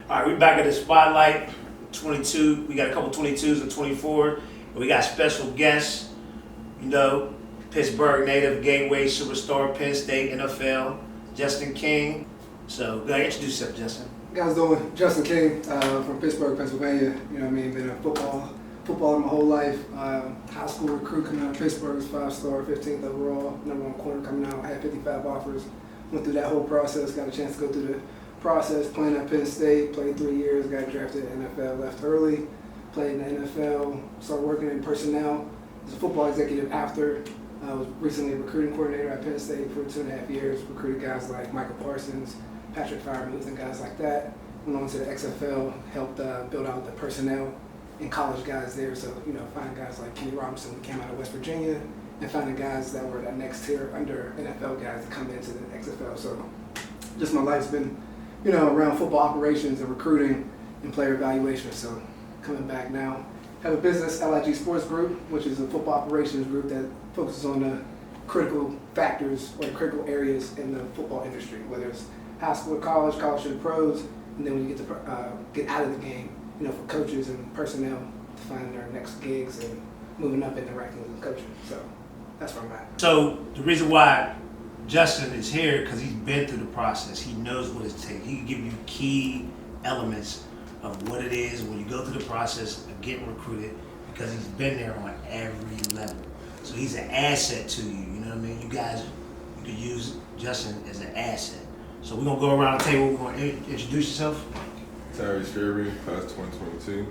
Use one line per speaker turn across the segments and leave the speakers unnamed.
All right, we're back at the Spotlight 22. We got a couple 22s and 24. And we got special guests, Pittsburgh native, Gateway superstar, Penn State, NFL, Justin King. So, go ahead, introduce yourself, Justin.
How you guys doing? Justin King from Pittsburgh, Pennsylvania. Been in football my whole life. High school recruit coming out of Pittsburgh, 5-star, 15th overall, #1 corner coming out. Had 55 offers. Went through that whole process. Got a chance to go through the process. Playing at Penn State, played 3 years. Got drafted in the NFL. Left early. Played in the NFL. Started working in personnel as a football executive after. I was recently a recruiting coordinator at Penn State for 2.5 years. Recruited guys like Michael Parsons, Patrick Fearby, and guys like that. Went on to the XFL. Helped build out the personnel and college guys there. So, finding guys like Kenny Robinson who came out of West Virginia, and finding guys that were that next tier under NFL guys to come into the XFL. So just my life's been, around football operations and recruiting and player evaluation. So coming back now, have a business, LIG Sports Group, which is a football operations group that focuses on the critical factors or the critical areas in the football industry, whether it's high school or college to the pros, and then when you get out of the game, for coaches and personnel to find their next gigs and moving up in the rankings and coaching. So that's where I'm at.
So, the reason why Justin is here, because he's been through the process. He knows what it takes. He can give you key elements of what it is when you go through the process of getting recruited, because he's been there on every level. So he's an asset to you, you know what I mean? You could use Justin as an asset. So we're going to go around the table. We're going to introduce yourself.
Tyreese Fearby, class 2022.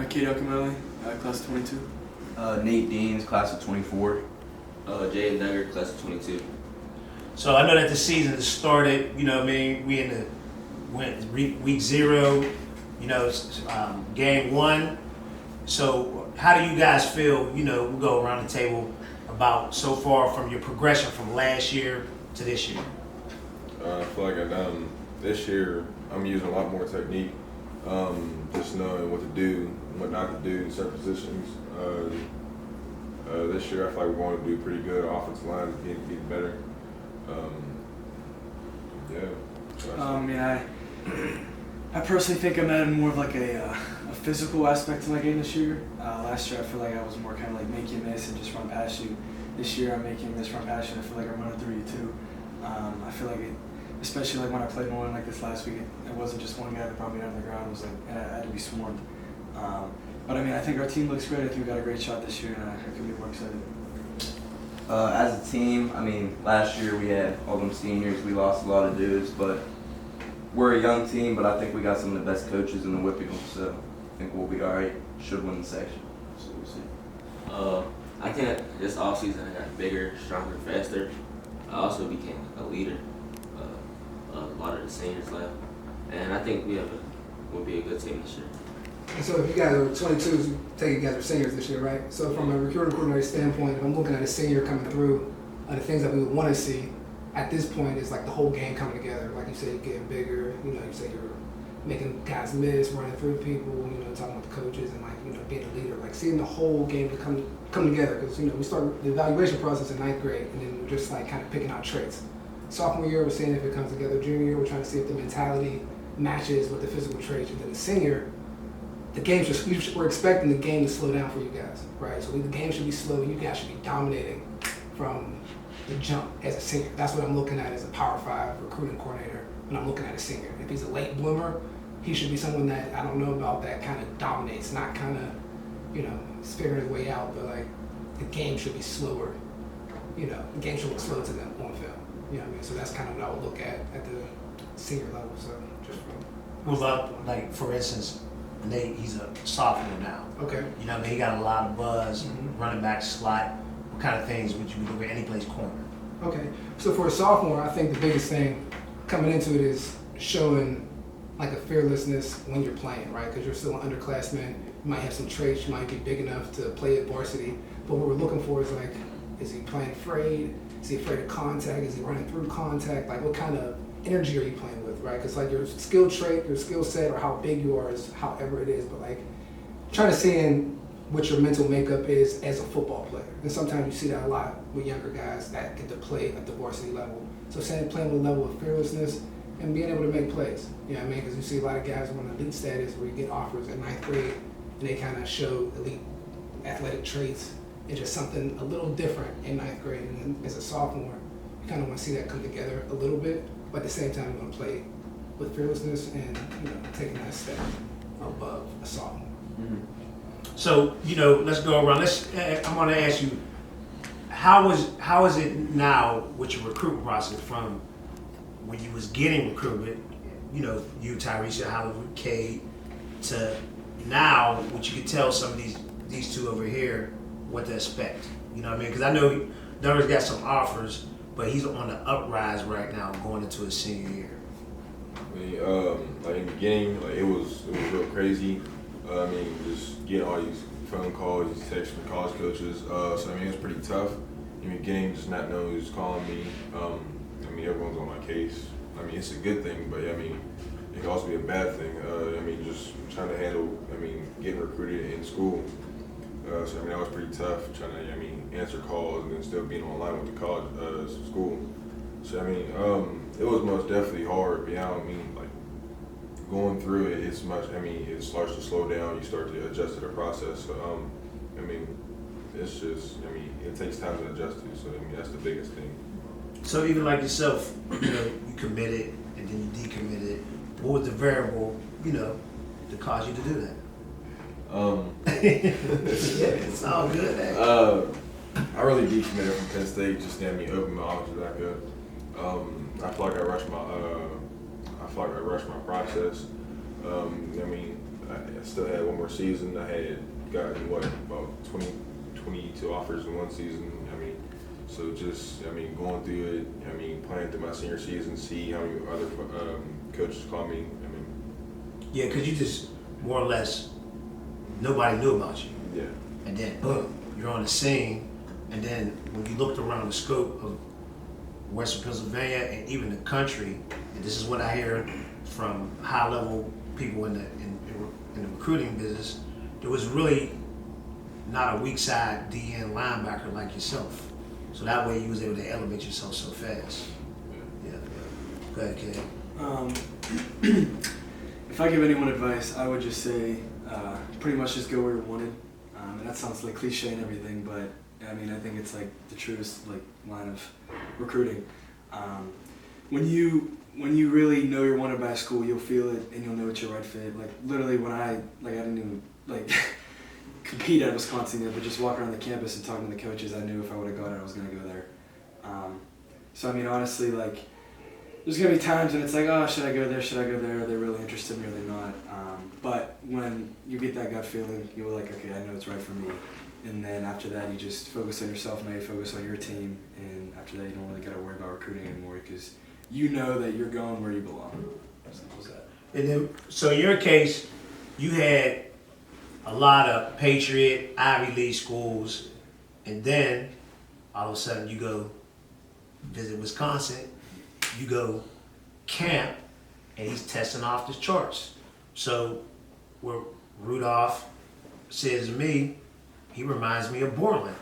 Cade Yacamelli, class of 22.
Nate Deanes, class of 24.
Jaden Dugger, class of 22.
So I know that the season has started, we went week 0, game 1. So how do you guys feel, we'll go around the table about so far from your progression from last year to this year?
I feel like this year, I'm using a lot more technique, just knowing what to do, what not to do in certain positions. This year, I feel like we're going to do pretty good. Offensive line is getting better.
I personally think I'm adding more of like a physical aspect to my game this year. Last year, I feel like I was more kind of like make you miss and just run past you. This year, I'm making you miss, run past you. I feel like I'm running through you too. I feel like especially like when I played more like this last week, it wasn't just one guy that brought me down to the ground. It was like I had to be swarmed. But I think our team looks great. I think we got a great shot this year, and I can be more excited.
As a team, last year we had all them seniors. We lost a lot of dudes, but we're a young team. But I think we got some of the best coaches in the Whitfield, so I think we'll be all right. Should win the section. So we'll see.
I think this offseason I got bigger, stronger, faster. I also became a leader. A lot of the seniors left, and I think we'll be a good team this year.
And so if you guys are 22s, you take you guys are seniors this year, right? So from a recruiting coordinator standpoint, if I'm looking at a senior coming through, the things that we would want to see at this point is like the whole game coming together. Like you said, you're getting bigger. You say you're making guys miss, running through people. Talking with the coaches and being a leader. Like seeing the whole game to come together, because we start the evaluation process in 9th grade, and then we're just like kind of picking out traits. Sophomore year, we're seeing if it comes together. Junior year, we're trying to see if the mentality matches with the physical traits. And then the senior, we're expecting the game to slow down for you guys, right? So the game should be slow. You guys should be dominating from the jump as a senior. That's what I'm looking at as a Power 5 recruiting coordinator when I'm looking at a senior. If he's a late bloomer, he should be someone that I don't know about that kind of dominates, not kind of, figuring his way out, but like the game should be slower. The game should look slow to them on film. So that's kind of what I would look at the senior level. So just from.
What about, like, for instance, Nate, he's a sophomore now.
Okay.
He got a lot of buzz, running back slot. What kind of things would you do with any place corner?
Okay. So for a sophomore, I think the biggest thing coming into it is showing like a fearlessness when you're playing, right? Because you're still an underclassman. You might have some traits. You might be big enough to play at varsity. But what we're looking for is like, is he playing afraid? Is he afraid of contact? Is he running through contact? Like, what kind of energy are you playing with, right? Because like your skill trait, your skill set, or how big you are is however it is. But like trying to see in what your mental makeup is as a football player. And sometimes you see that a lot with younger guys that get to play at the varsity level. So saying playing with a level of fearlessness and being able to make plays. You know what I mean? Because you see a lot of guys on elite status where you get offers in 9th grade and they kind of show elite athletic traits and just something a little different in 9th grade. And then as a sophomore, you kind of want to see that come together a little bit, but at the same time, you want to play with fearlessness and, you know, taking that step above a sophomore.
Mm-hmm.
So, you know, let's go around. I want to ask you, how is it now with your recruitment process from when you was getting recruited, you know, you, Tyreese, Hollywood, Cade, to now, what you can tell some of these two over here what to expect. You know what I mean? Because I know Dugger's got some offers, but he's on the uprise right now going into his senior year.
I mean, like in the beginning, like it was real crazy. I mean, just getting all these phone calls, these texts from college coaches. So I mean, it was pretty tough in the beginning, just not knowing who's calling me. I mean, everyone's on my case. I mean, it's a good thing, but I mean, it can also be a bad thing. I mean, just trying to handle, getting recruited in school. So I mean, that was pretty tough, trying to, answer calls and then still being online with the college, school. So I mean, it was most definitely hard, but yeah, I mean, like, going through it, it starts to slow down, you start to adjust to the process. So, I mean, it's just, it takes time to adjust to, so I mean, that's the biggest thing.
So even like yourself, you know, you committed and then you decommitted. What was the variable, you know, that caused you to do that? Yeah, it's all good.
I really decommitted from Penn State, just open my options back up. I feel like I rushed my process. I still had one more season. I had gotten about 22 offers in one season. So just going through it. Playing through my senior season, see how many other coaches call me.
Yeah, because you just more or less nobody knew about you.
Yeah.
And then boom, you're on the scene. And then when you looked around the scope of Western Pennsylvania and even the country, and this is what I hear from high-level people in the recruiting business, there was really not a weak side DN linebacker like yourself. So that way you was able to elevate yourself so fast. Yeah. Go ahead, Cade.
If I give anyone advice, I would just say pretty much just go where you're wanted. And that sounds like cliche and everything, but I think it's like the truest line of recruiting. When you really know you're wanted by a school, you'll feel it and you'll know it's your right fit. Like literally when I didn't even compete at Wisconsin yet, but just walking around the campus and talking to the coaches, I knew if I would have gone I was gonna go there. So honestly, there's gonna be times when it's like, oh, should I go there? Should I go there? Are they really interested in me or are they not? But when you get that gut feeling, you're like, okay, I know it's right for me. And then after that, you just focus on yourself, now you focus on your team, and after that, you don't really got to worry about recruiting anymore because you know that you're going where you belong. Simple as that.
And then, so in your case, you had a lot of Patriot, Ivy League schools, and then all of a sudden you go visit Wisconsin, you go camp, and he's testing off the charts. So where Rudolph says to me, he reminds me of Borland.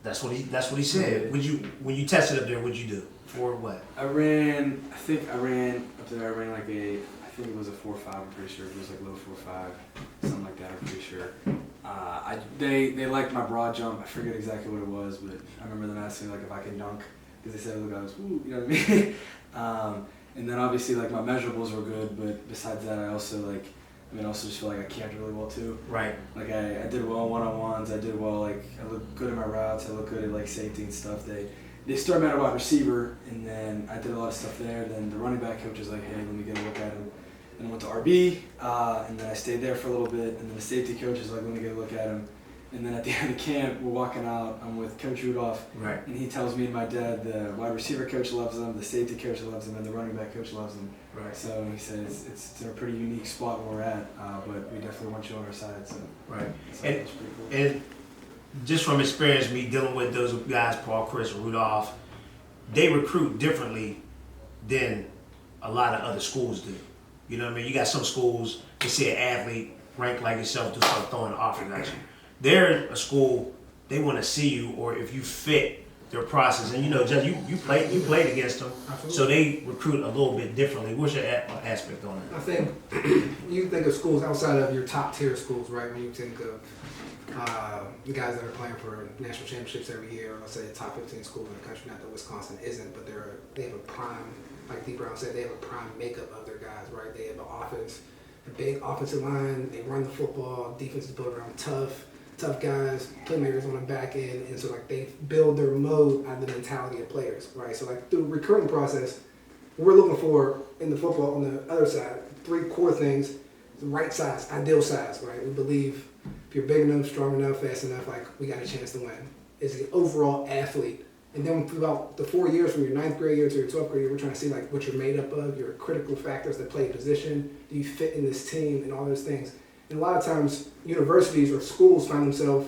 That's what he said. When you tested up there, what'd you do? For what?
I ran up there. I think it was a 4.5. I'm pretty sure it was low 4.5, something like that. I'm pretty sure. They liked my broad jump. I forget exactly what it was, but I remember them asking me if I could dunk because they said, "Look, I was, ooh," you know what I mean? And then obviously my measurables were good, but besides that, I also also just feel like I camped really well too.
Right.
I did well one-on-ones. I did well. I looked good in my routes. I looked good at safety and stuff. They started me at a wide receiver, and then I did a lot of stuff there. Then the running back coach was like, "Hey, let me get a look at him." And I went to RB, and then I stayed there for a little bit. And then the safety coach was like, "Let me get a look at him." And then at the end of camp, we're walking out. I'm with Coach Rudolph,
Right.
And he tells me and my dad the wide receiver coach loves him, the safety coach loves him, and the running back coach loves him.
Right.
So he says it's a pretty unique spot where we're at, but we definitely want you on our side. So
Right.
so
And-
it's pretty cool.
And just from experience, me dealing with those guys, Paul, Chris, Rudolph, they recruit differently than a lot of other schools do. You know what I mean? You got some schools, they see an athlete ranked like yourself, just start throwing offers at you. They're a school, they want to see you, or if you fit their process. And Judge, you played against them, so they recruit a little bit differently. What's your aspect on that?
I think you think of schools outside of your top tier schools, right? When you think of the guys that are playing for national championships every year, let's say the top 15 schools in the country, not that Wisconsin isn't, but they have a prime, like D. Brown said, they have a prime makeup of their guys, right? They have an offense, a big offensive line, they run the football, defense is built around tough guys, playmakers on the back end, and so like they build their mode out of the mentality of players, right? So like through the recruiting process, we're looking for in the football on the other side, 3 core things: the right size, ideal size, right? We believe if you're big enough, strong enough, fast enough, like we got a chance to win. Is the overall athlete. And then throughout the 4 years, from your 9th grade year to your 12th grade year, we're trying to see like what you're made up of, your critical factors that play a position, do you fit in this team, and all those things. And a lot of times, universities or schools find themselves,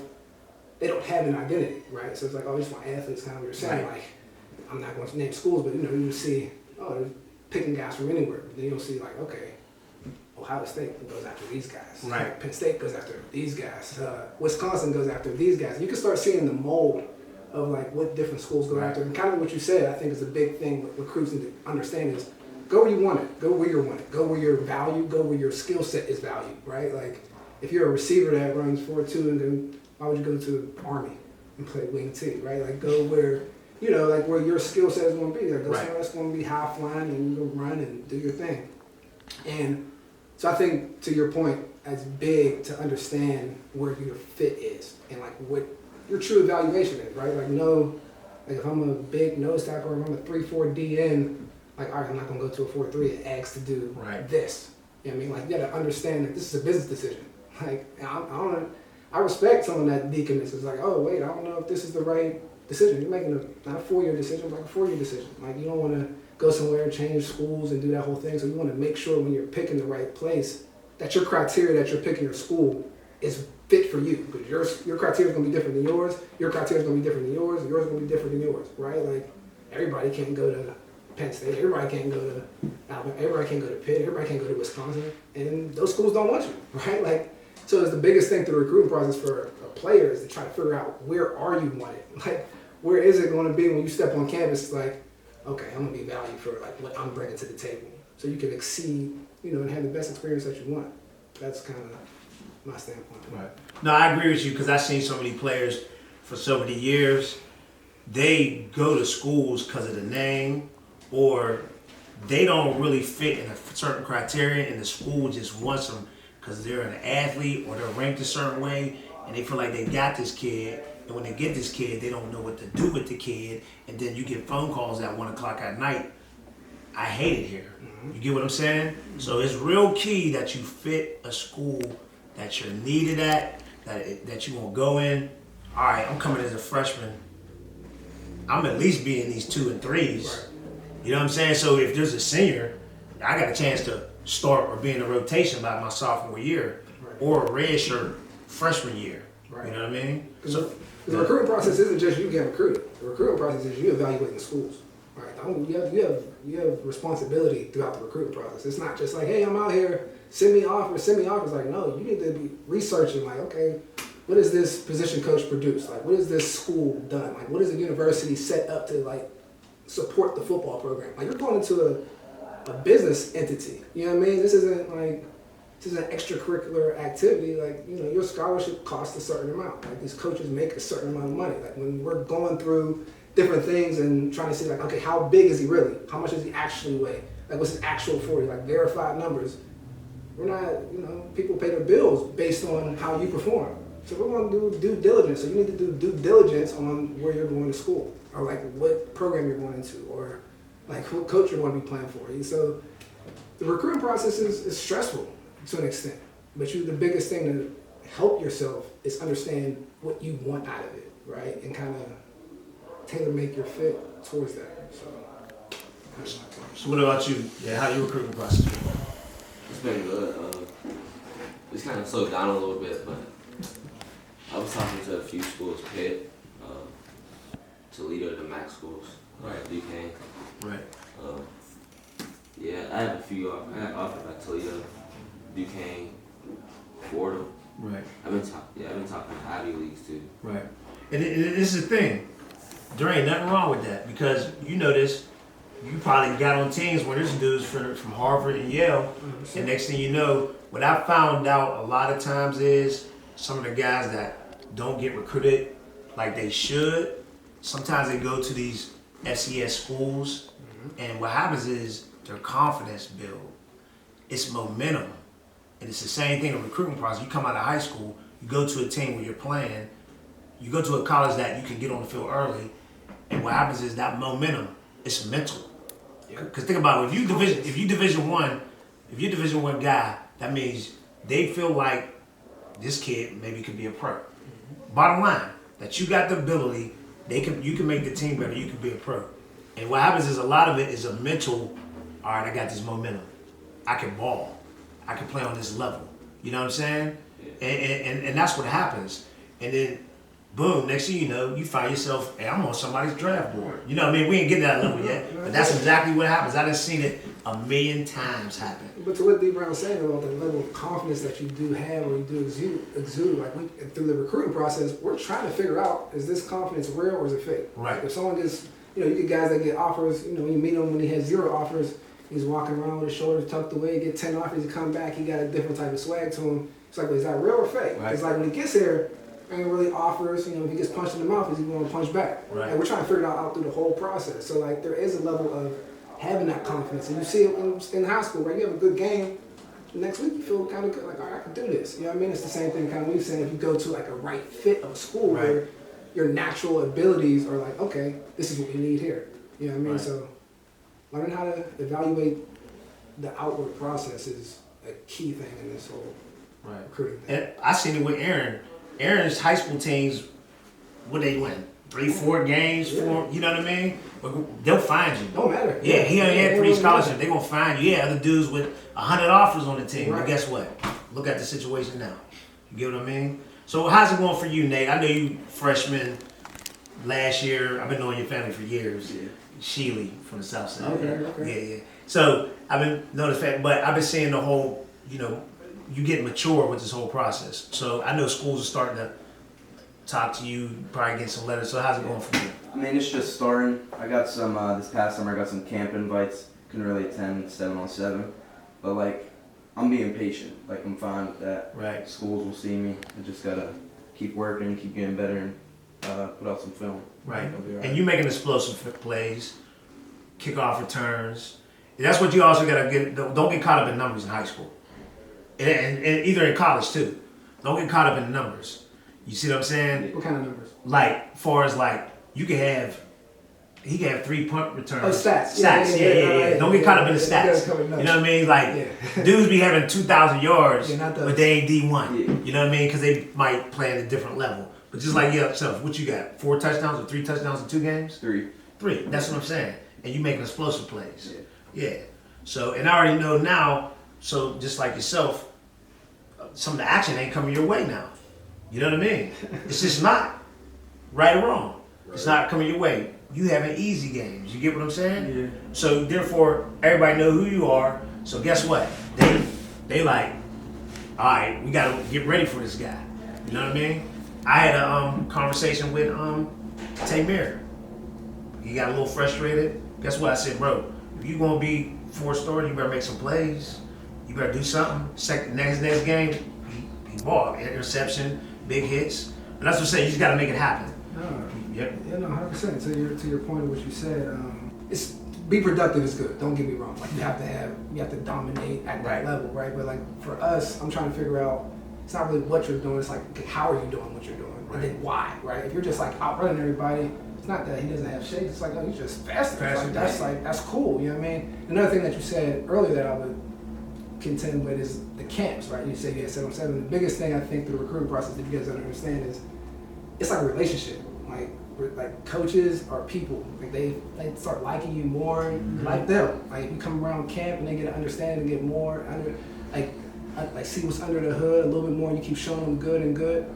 they don't have an identity, right? So it's like, oh, just my athletes, kind of what you're saying.
Right.
Like, I'm not going to name schools, but you see, oh, they're picking guys from anywhere. But then you'll see like, okay, Ohio State goes after these guys.
Right.
Penn State goes after these guys. Wisconsin goes after these guys. You can start seeing the mold of like what different schools go after. And kind of what you said, I think is a big thing with recruits need to understand is go where you want it. Go where you're wanted. Go where your value, go where your skill set is valued, right? Like if you're a receiver that runs 4.2 and then why would you go to the Army and play wing T, right? Like go where, like where your skill set is going to be. Like go somewhere that's going to be high flying and you go run and do your thing. And so I think to your point, it's big to understand where your fit is and like what your true evaluation is, right? Like if I'm a big nose tackle or if I'm a 3-4 DN, like all right, I'm not gonna go to a 4-3. It asks to do this. You know what I mean? Like you gotta understand that this is a business decision. Like I respect someone that decommits. It's like, oh wait, I don't know if this is the right decision. You're making not a 4-year decision, but like a 4-year decision. Like you don't want to go somewhere, change schools, and do that whole thing. So you want to make sure when you're picking the right place that your criteria that you're picking your school is fit for you. Because your criteria is going to be different than yours. Your criteria is going to be different than yours. And yours is going to be different than yours, right? Like everybody can't go to Penn State. Everybody can't go to Alabama. Everybody can't go to Pitt. Everybody can't go to Wisconsin. And those schools don't want you, right? Like so it's the biggest thing through the recruiting process for a player is to try to figure out where are you wanted. Like where is it going to be when you step on campus? It's like, okay, I'm gonna be valued for like what I'm bringing to the table, so you can exceed, and have the best experience that you want. That's kind of my standpoint.
Right. No, I agree with you because I've seen so many players for so many years. They go to schools because of the name, or they don't really fit in a certain criteria, and the school just wants them because they're an athlete or they're ranked a certain way, and they feel like they got this kid. And when they get this kid, they don't know what to do with the kid. And then you get phone calls at 1 o'clock at night. I hate it here. You get what I'm saying? So it's real key that you fit a school that you're needed at, that you won't go in. All right, I'm coming as a freshman. I'm at least being these 2 and 3s. Right. You know what I'm saying? So if there's a senior, I got a chance to start or be in a rotation by my sophomore year, or a red shirt freshman year. Right. You know what I mean? So
the recruiting process isn't just you getting recruited. The recruiting process is you evaluating the schools. Right? You have responsibility throughout the recruiting process. It's not just like, hey, I'm out here, send me off. It's like, no, you need to be researching. Like, okay, what does this position coach produce? Like, what is this school done? Like, what is the university set up to like support the football program? Like, you're going into a business entity. You know what I mean? This isn't an extracurricular activity. Like, your scholarship costs a certain amount. Like, these coaches make a certain amount of money. Like, when we're going through different things and trying to see, like, okay, how big is he really? How much does he actually weigh? Like, what's his actual 40? Like, verified numbers. We're not, people pay their bills based on how you perform. So we're going to do due diligence. So you need to do due diligence on where you're going to school, or like what program you're going into, or like what coach you're going to be playing for. And so the recruiting process is stressful to an extent, but the biggest thing to help yourself is understand what you want out of it, right? And kind of tailor make your fit towards that.
So what about you? Yeah, how your recruiting process?
It's been good. It's kind of slowed down a little bit, but I was talking to a few schools, Pitt, Toledo, the MAC schools, Duquesne.
Right.
Yeah, I have a few. I got offered by Toledo, Duquesne, Fordham.
Right.
I've been talking to Ivy Leagues too.
Right. And this is the thing. there ain't nothing wrong with that because you know this. You probably got on teams where there's dudes from Harvard and Yale, and next thing you know, what I found out a lot of times is some of the guys that don't get recruited like they should, sometimes they go to these FCS schools, and what happens is their confidence build. It's momentum, and it's the same thing in the recruiting process. You come out of high school, you go to a team where you're playing, you go to a college that you can get on the field early, and what happens is that momentum, it's mental. Because think about it, if you're Division One guy, that means they feel like this kid maybe could be a pro. Bottom line, that you got the ability, you can make the team better, you can be a pro. And what happens is a lot of it is a mental, all right, I got this momentum. I can ball. I can play on this level. You know what I'm saying? And that's what happens. And then boom, next thing you know, you find yourself, hey, I'm on somebody's draft board. You know what I mean? We ain't get to that level yet, but that's exactly what happens. I done seen it a million times happen.
But to what D. Brown was saying about the level of confidence that you do have or you do exude like through the recruiting process, we're trying to figure out, is this confidence real or is it fake?
Right.
If someone gets, you get guys that get offers, when you meet him when he has 0 offers, he's walking around with his shoulders tucked away, get 10 offers, he come back, he got a different type of swag to him. It's like, well, is that real or fake?
Right.
It's like when he gets here, ain't really offers, if he gets punched in the mouth, is he going to punch back?
Right.
And we're trying to figure it out through the whole process. So like there is a level of having that confidence. And you see it in high school, right? You have a good game, the next week you feel kind of good, like, all right, I can do this. You know what I mean? It's the same thing kind of we saying if you go to like a right fit of a school
right.
where your natural abilities are like, okay, this is what we need here. You know what I mean?
Right.
So learning how to evaluate the outward process is a key thing in this whole recruiting thing.
And I seen it with Aaron. Aaron's high school teams, what they win? 3-4 games, 4, you know what I mean? But they'll find you.
Don't matter.
Yeah, he only had 3 scholarships. They're going to find you. Yeah, other dudes with 100 offers on the team.
Right.
But guess what? Look at the situation now. You get what I mean? So how's it going for you, Nate? I know you freshman last year. I've been knowing your family for years.
Yeah.
Sheely from the South Side.
Okay.
Yeah. So I've been knowing the fact, but I've been seeing the whole, you get mature with this whole process. So I know schools are starting to talk to you, probably get some letters. So how's it going for you?
I mean, it's just starting. I got some, this past summer, I got some camp invites. Couldn't really attend 7-on-7. But, like, I'm being patient. Like, I'm fine with that.
Right.
Schools will see me. I just got to keep working, keep getting better, and put out some film.
Right.
I'll be all right.
And you making explosive plays, kickoff returns. And that's what you also got to get. Don't get caught up in numbers in high school. And either in college, too. Don't get caught up in numbers. You see what I'm saying?
What kind of numbers?
Like, far as like, he can have 3 punt returns.
Oh, stats.
Yeah. Don't get caught up in the stats. You know what I mean? Like, dudes be having 2,000 yards, but they ain't D1.
Yeah.
You know what I mean? Because they might play at a different level. But just like yourself, what you got? 4 touchdowns or 3 touchdowns in 2 games?
3.
3. That's what I'm saying. And you making explosive plays.
Yeah.
So, and I already know now, so just like yourself, some of the action ain't coming your way now. You know what I mean? It's just not. Right or wrong. Right. It's not coming your way. You having easy games. You get what I'm saying?
Yeah.
So therefore, everybody know who you are. So guess what? They like, all right, we got to get ready for this guy. You know what I mean? I had a conversation with Tamir. He got a little frustrated. Guess what? I said, bro, if you gonna be 4-star, you better make some plays. You better do something. Next game, he balled. Interception, big hits. And that's what I'm saying. You just got to make it happen.
No.
Yep.
Yeah, no, 100%. To your point of what you said, it's be productive is good. Don't get me wrong. Like you have to dominate at that level, right? But like for us, I'm trying to figure out. It's not really what you're doing. It's like okay, how are you doing what you're doing, and then why, right? If you're just like outrunning everybody, it's not that he doesn't have shakes. It's like oh, he's just faster. That's cool. You know what I mean? Another thing that you said earlier that I would contend with is the camps, right? You say you had 7-on-7. The biggest thing I think through the recruiting process that you guys don't understand is it's like a relationship. Like coaches are people. Like they start liking you more, like them. Like you come around camp and they get to understand and get more under, like see what's under the hood a little bit more. And you keep showing them good and good.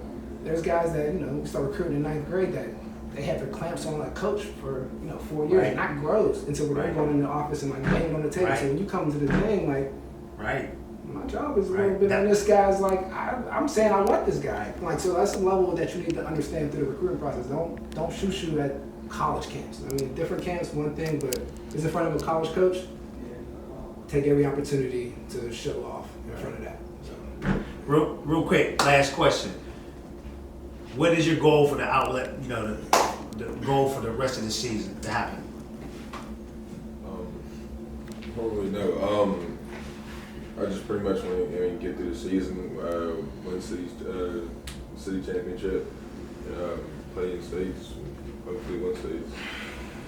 There's guys that we start recruiting in 9th grade that they have their clamps on like coach for 4 years, and that grows until they're going in the office and like banging on the table. So when you come to the thing, like my job is a little bit on this guy's like I'm saying I want this guy. Like so that's a level that you need to understand through the recruiting process. Don't shoot at college camps. I mean, different camps, one thing, but it's in front of a college coach. Take every opportunity to show off in front of that. So.
Real quick, last question. What is your goal for the outlet? You know, the goal for the rest of the season to happen?
I don't really know. I just pretty much want to get through the season, win city championship, play in states, hopefully win states.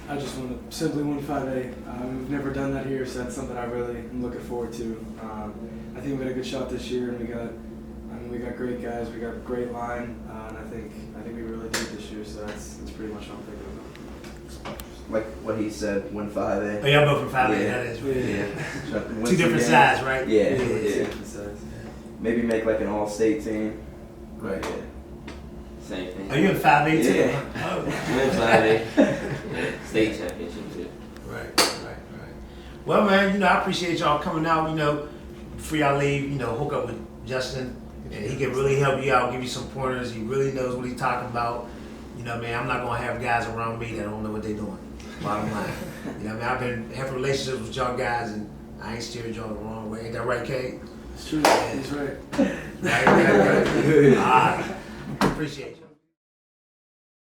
I just want to simply win 5A. We've never done that here, so that's something I really am looking forward to. I think we got a good shot this year, and we got great guys, we got a great line, and I think we really did this year. So that's pretty much what I'm thinking about.
Like what he said, win 5A.
Oh, y'all both from 5A.
Yeah.
That is
Yeah.
two different sides, right?
Yeah.
Different sides.
Maybe make like an all-state team.
Right.
Yeah.
Same thing.
Are you in 5A too?
Yeah.
Oh.
Win 5A. State championship too.
Right. Well, man, I appreciate y'all coming out. Before y'all leave, hook up with Justin, and he can really help you out, give you some pointers. He really knows what he's talking about. Man, I'm not gonna have guys around me that don't know what they're doing. Bottom line. I've been having relationships with y'all guys, and I ain't steered y'all the wrong way. Ain't that right, Cade?
It's true. He's right.
Right. All right. Appreciate you.